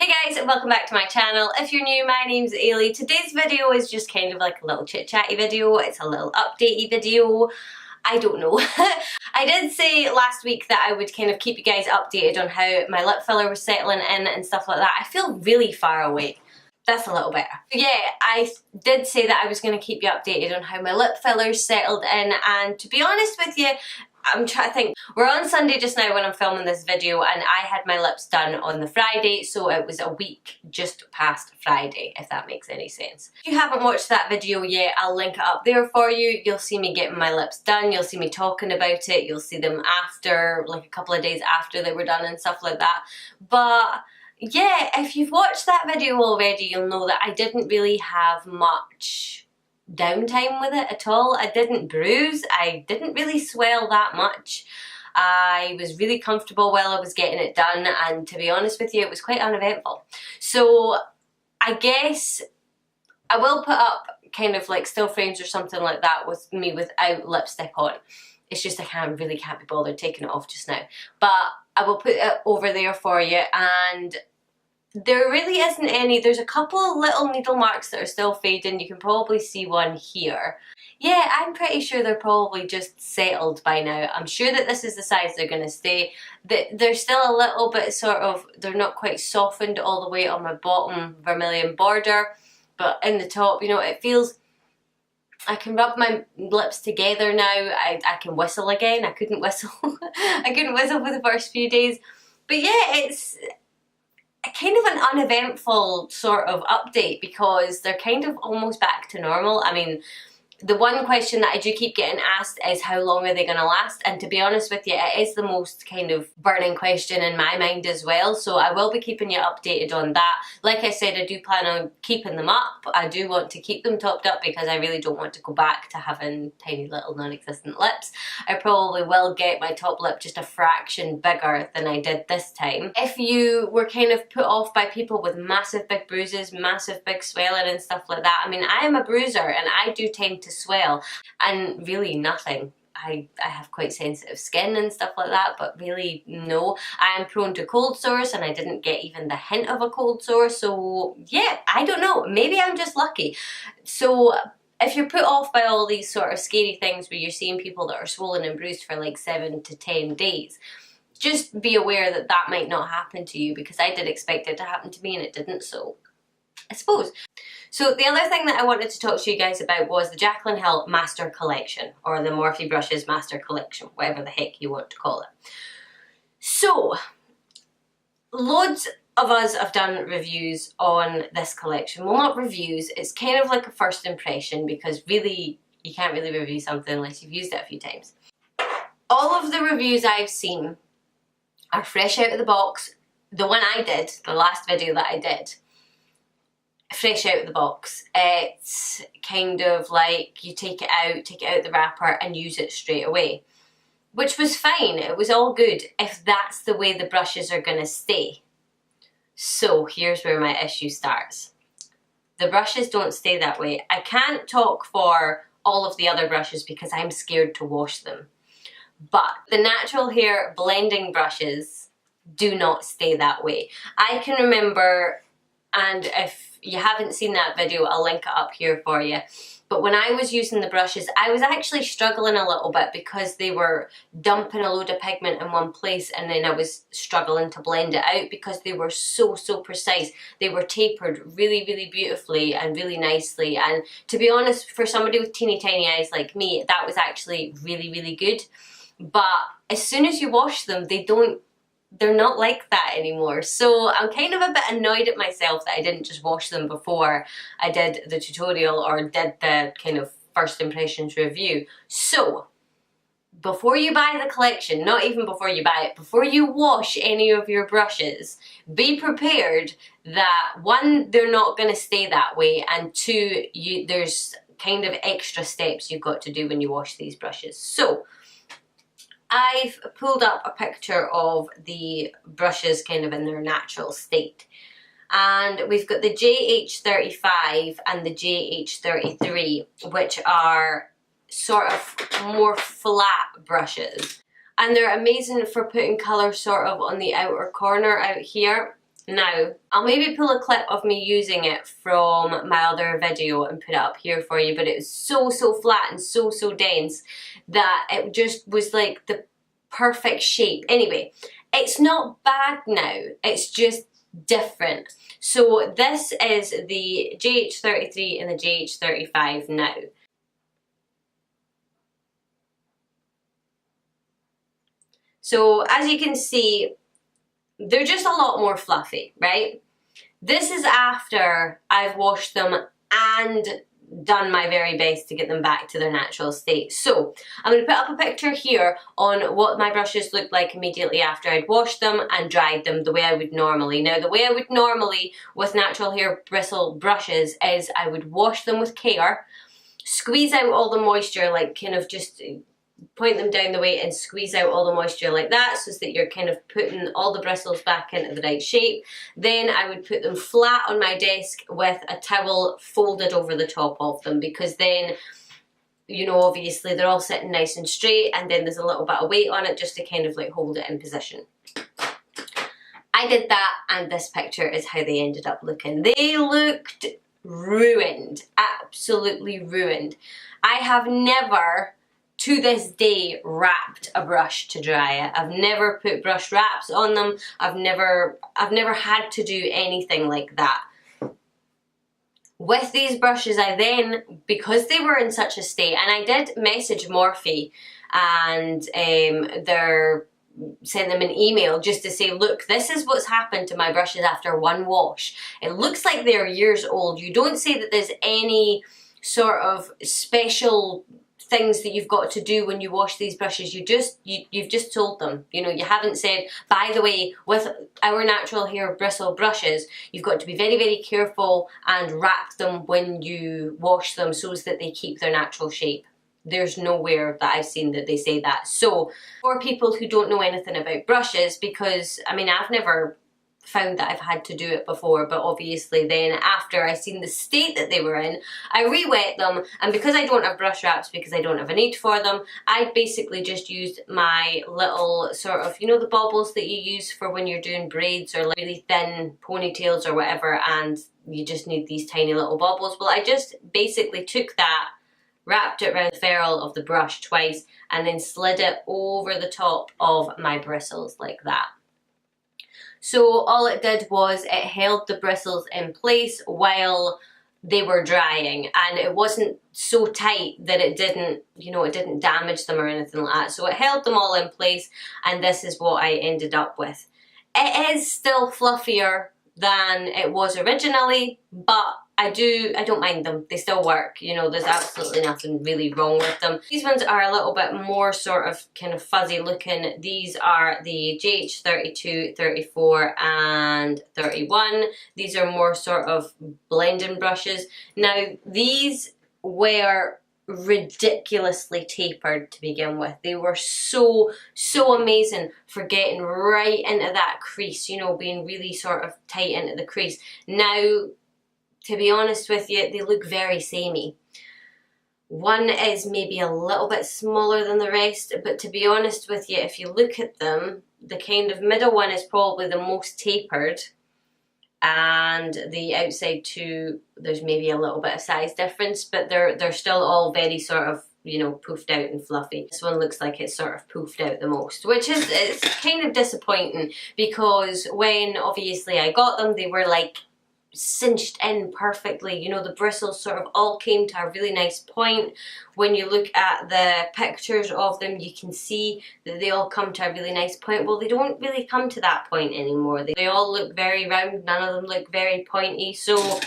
Hey guys, and welcome back to my channel. If you're new, my name's Ailey. Today's video is just kind of like a little chit-chatty video. It's a little updatey video. I don't know. I did say last week that I would kind of keep you guys updated on how my lip filler was settling in and stuff like that. I feel really far away. That's a little better. Yeah, I did say that I was going to keep you updated on how my lip fillers settled in, and to be honest with you, I'm trying to think. We're on Sunday just now when I'm filming this video, and I had my lips done on the Friday, so it was a week just past Friday, if that makes any sense. If you haven't watched that video yet, I'll link it up there for you. You'll see me getting my lips done, you'll see me talking about it, you'll see them after, like a couple of days after they were done and stuff like that. But yeah, if you've watched that video already, you'll know that I didn't really have much downtime with it at all. I didn't bruise, I didn't really swell that much. I was really comfortable while I was getting it done, and to be honest with you, it was quite uneventful. So I guess I will put up kind of like still frames or something like that with me without lipstick on. It's just I really can't be bothered taking it off just now. But I will put it over there for you, and there really isn't any. There's a couple of little needle marks that are still fading. You can probably see one here. Yeah, I'm pretty sure they're probably just settled by now. I'm sure that this is the size they're going to stay. They're still a little bit sort of, they're not quite softened all the way on my bottom vermilion border, but in the top, you know, it feels, I can rub my lips together now. I can whistle again. I couldn't whistle. I couldn't whistle for the first few days. But yeah, it's kind of an uneventful sort of update because they're kind of almost back to normal. I mean, the one question that I do keep getting asked is how long are they going to last, and to be honest with you, it is the most kind of burning question in my mind as well, so I will be keeping you updated on that. Like I said, I do plan on keeping them up. I do want to keep them topped up because I really don't want to go back to having tiny little non-existent lips. I probably will get my top lip just a fraction bigger than I did this time. If you were kind of put off by people with massive big bruises, massive big swelling and stuff like that, I mean, I am a bruiser and I do tend to swell, and really nothing. I have quite sensitive skin and stuff like that, but really no. I am prone to cold sores, and I didn't get even the hint of a cold sore, so yeah, I don't know, maybe I'm just lucky. So if you're put off by all these sort of scary things where you're seeing people that are swollen and bruised for like 7 to 10 days, just be aware that that might not happen to you, because I did expect it to happen to me and it didn't, so I suppose. So the other thing that I wanted to talk to you guys about was the Jaclyn Hill Master Collection, or the Morphe Brushes Master Collection, whatever the heck you want to call it. So, loads of us have done reviews on this collection. Well, not reviews, it's kind of like a first impression, because really, you can't really review something unless you've used it a few times. All of the reviews I've seen are fresh out of the box. The one I did, the last video that I did, fresh out of the box. It's kind of like you take it out the wrapper and use it straight away, which was fine. It was all good if that's the way the brushes are going to stay. So here's where my issue starts. The brushes don't stay that way. I can't talk for all of the other brushes because I'm scared to wash them, but the natural hair blending brushes do not stay that way. I can remember, and if you haven't seen that video, I'll link it up here for you. But when I was using the brushes, I was actually struggling a little bit because they were dumping a load of pigment in one place, and then I was struggling to blend it out because they were so precise. They were tapered really beautifully and really nicely, and to be honest, for somebody with teeny tiny eyes like me, that was actually really good. But as soon as you wash them, they're not like that anymore. So I'm kind of a bit annoyed at myself that I didn't just wash them before I did the tutorial or did the kind of first impressions review. So before you buy the collection, not even before you buy it, before you wash any of your brushes, be prepared that 1, they're not going to stay that way, and 2, there's kind of extra steps you've got to do when you wash these brushes. So I've pulled up a picture of the brushes kind of in their natural state, and we've got the JH35 and the JH33, which are sort of more flat brushes, and they're amazing for putting colour sort of on the outer corner out here. Now, I'll maybe pull a clip of me using it from my other video and put it up here for you, but it was so flat and so dense that it just was like the perfect shape. Anyway, it's not bad now, it's just different. So this is the JH33 and the JH35 now. So as you can see, they're just a lot more fluffy, right? This is after I've washed them and done my very best to get them back to their natural state. So I'm going to put up a picture here on what my brushes looked like immediately after I'd washed them and dried them the way I would normally. Now, the way I would normally with natural hair bristle brushes is I would wash them with care, squeeze out all the moisture, like kind of just point them down the way and squeeze out all the moisture like that, so that you're kind of putting all the bristles back into the right shape. Then I would put them flat on my desk with a towel folded over the top of them, because then, you know, obviously they're all sitting nice and straight, and then there's a little bit of weight on it just to kind of like hold it in position. I did that, and this picture is how they ended up looking. They looked ruined, absolutely ruined. I have never, to this day, wrapped a brush to dry it. I've never put brush wraps on them. I've never had to do anything like that. With these brushes, I then, because they were in such a state, and I did message Morphe and sent them an email just to say, look, this is what's happened to my brushes after one wash. It looks like they're years old. You don't say that there's any sort of special things that you've got to do when you wash these brushes. You've just told them, you know, you haven't said, by the way, with our natural hair bristle brushes, you've got to be very careful and wrap them when you wash them so that they keep their natural shape. There's nowhere that I've seen that they say that. So for people who don't know anything about brushes, because I mean, I've never found that I've had to do it before, but obviously then after I seen the state that they were in, I re-wet them, and because I don't have brush wraps, because I don't have a need for them, I basically just used my little sort of, you know, the baubles that you use for when you're doing braids or like really thin ponytails or whatever, and you just need these tiny little baubles. Well, I just basically took that, wrapped it around the ferrule of the brush twice, and then slid it over the top of my bristles like that. So all it did was it held the bristles in place while they were drying, and it wasn't so tight that it didn't, you know, it didn't damage them or anything like that. So it held them all in place, and this is what I ended up with. It is still fluffier than it was originally, but I don't mind them. They still work, you know, there's absolutely nothing really wrong with them. These ones are a little bit more sort of kind of fuzzy looking. These are the JH32, 34 and 31. These are more sort of blending brushes. Now, these were ridiculously tapered to begin with. They were so amazing for getting right into that crease, you know, being really sort of tight into the crease. Now, to be honest with you, they look very samey. One is maybe a little bit smaller than the rest, but to be honest with you, if you look at them, the kind of middle one is probably the most tapered, and the outside two, there's maybe a little bit of size difference, but they're still all very sort of, you know, poofed out and fluffy. This one looks like it's sort of poofed out the most, which is, it's kind of disappointing, because when obviously I got them, they were like cinched in perfectly, you know, the bristles sort of all came to a really nice point. When you look at the pictures of them, you can see that they all come to a really nice point. Well, they don't really come to that point anymore. They all look very round, none of them look very pointy, so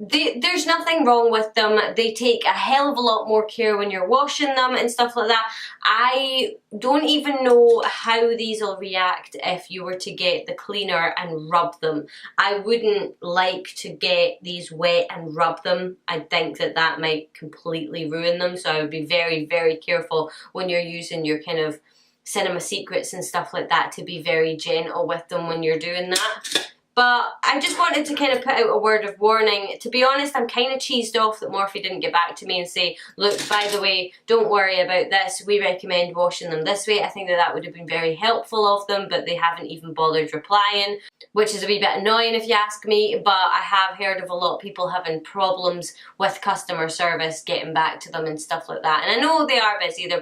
there's nothing wrong with them. They take a hell of a lot more care when you're washing them and stuff like that. I don't even know how these will react if you were to get the cleaner and rub them. I wouldn't like to get these wet and rub them. I think that that might completely ruin them, so I would be very careful when you're using your kind of Cinema Secrets and stuff like that, to be very gentle with them when you're doing that. But I just wanted to kind of put out a word of warning. To be honest, I'm kind of cheesed off that Morphe didn't get back to me and say, look, by the way, don't worry about this, we recommend washing them this way. I think that that would have been very helpful of them, but they haven't even bothered replying, which is a wee bit annoying if you ask me. But I have heard of a lot of people having problems with customer service getting back to them and stuff like that. And I know they are busy, they're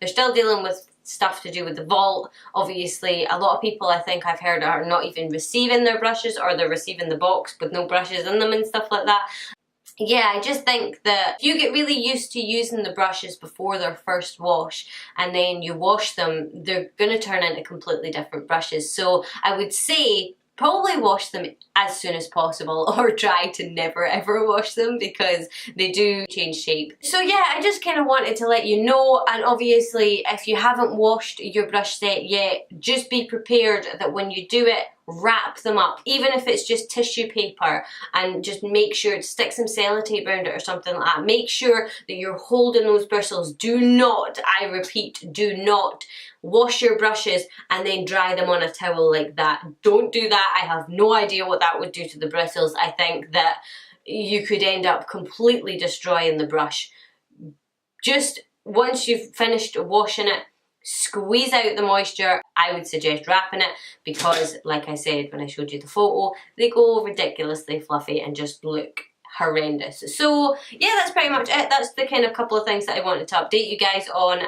still dealing with stuff to do with the vault. Obviously, a lot of people, I think I've heard, are not even receiving their brushes, or they're receiving the box with no brushes in them and stuff like that. Yeah, I just think that if you get really used to using the brushes before their first wash and then you wash them, they're going to turn into completely different brushes. So I would say probably wash them as soon as possible, or try to never ever wash them, because they do change shape. So yeah, I just kind of wanted to let you know. And obviously, if you haven't washed your brush set yet, just be prepared that when you do it, wrap them up, even if it's just tissue paper, and just make sure to stick some sellotape around it or something like that. Make sure that you're holding those bristles. Do not, I repeat, do not wash your brushes and then dry them on a towel like that. Don't do that. I have no idea what that would do to the bristles. I think that you could end up completely destroying the brush. Just once you've finished washing it, squeeze out the moisture. I would suggest wrapping it, because like I said when I showed you the photo, they go ridiculously fluffy and just look horrendous. So yeah, that's pretty much it. That's the kind of couple of things that I wanted to update you guys on.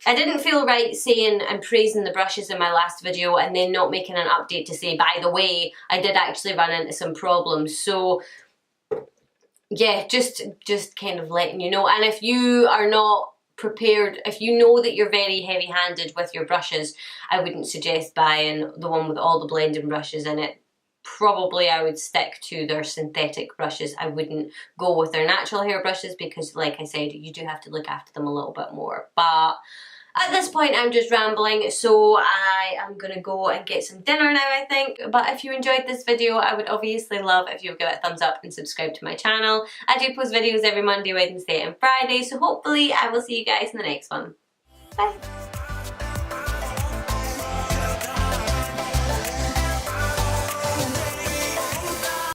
I didn't feel right saying and praising the brushes in my last video and then not making an update to say, by the way, I did actually run into some problems. So yeah, just kind of letting you know. And if you are not prepared, if you know that you're very heavy-handed with your brushes, I wouldn't suggest buying the one with all the blending brushes in it. Probably I would stick to their synthetic brushes. I wouldn't go with their natural hair brushes, because like I said, you do have to look after them a little bit more. But at this point, I'm just rambling, so I am gonna go and get some dinner now, I think. But if you enjoyed this video, I would obviously love if you would give it a thumbs up and subscribe to my channel. I do post videos every Monday, Wednesday and Friday, so hopefully I will see you guys in the next one. Bye!